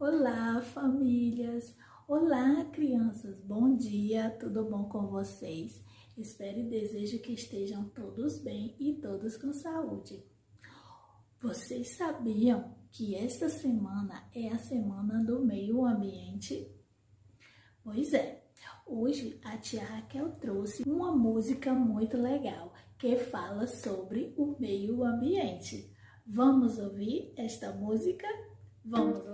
Olá, famílias! Olá, crianças! Bom dia! Tudo bom com vocês? Espero e desejo que estejam todos bem e todos com saúde. Vocês sabiam que esta semana é a Semana do Meio Ambiente? Pois é, hoje a tia Raquel trouxe uma música muito legal que fala sobre o meio ambiente. Vamos ouvir esta música? Vamos lá!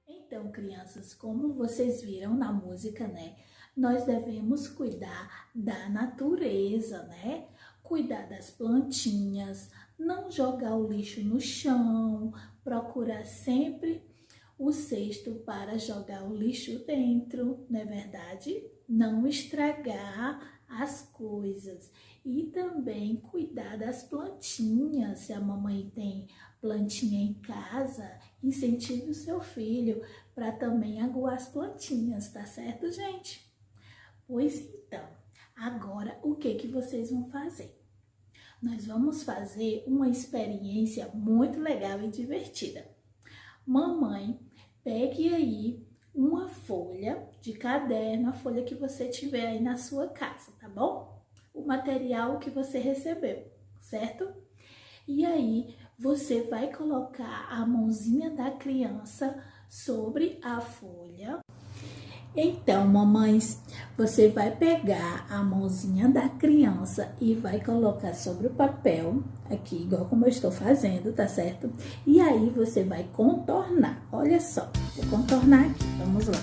Então, crianças, como vocês viram na música, né? Nós devemos cuidar da natureza, né? Cuidar das plantinhas, não jogar o lixo no chão, procurar sempre o cesto para jogar o lixo dentro, não é verdade? Não estragar as coisas. E também cuidar das plantinhas. Se a mamãe tem plantinha em casa, incentive o seu filho para também aguar as plantinhas, tá certo, gente? Pois então, agora o que vocês vão fazer? Nós vamos fazer uma experiência muito legal e divertida. Mamãe, pegue aí uma folha de caderno, a folha que você tiver aí na sua casa, tá bom? O material que você recebeu, certo? E aí, você vai colocar a mãozinha da criança sobre a folha. Então, mamães, você vai pegar a mãozinha da criança e vai colocar sobre o papel, aqui, igual como eu estou fazendo, tá certo? E aí, você vai contornar. Olha só, vou contornar aqui, vamos lá.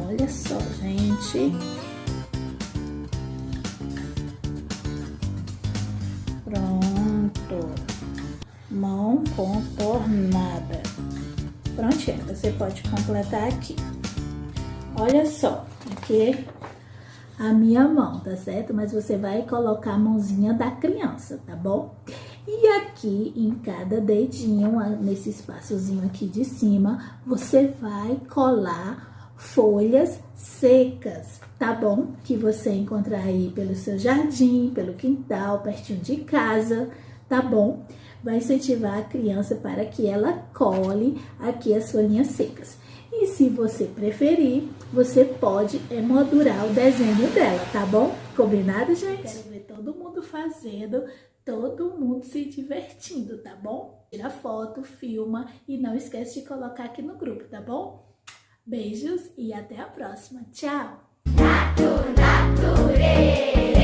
Olha só, gente. Pronto. Mão contornada. Prontinho, você pode completar aqui. Olha só, aqui a minha mão, tá certo? Mas você vai colocar a mãozinha da criança, tá bom? E aqui em cada dedinho, nesse espaçozinho aqui de cima, você vai colar folhas secas, tá bom? Que você encontrar aí pelo seu jardim, pelo quintal, pertinho de casa, tá bom? Vai incentivar a criança para que ela cole aqui as folhinhas secas. E se você preferir, você pode emoldurar o desenho dela, tá bom? Combinado, gente? Quero ver todo mundo fazendo, todo mundo se divertindo, tá bom? Tira foto, filma e não esquece de colocar aqui no grupo, tá bom? Beijos e até a próxima. Tchau! Natureza.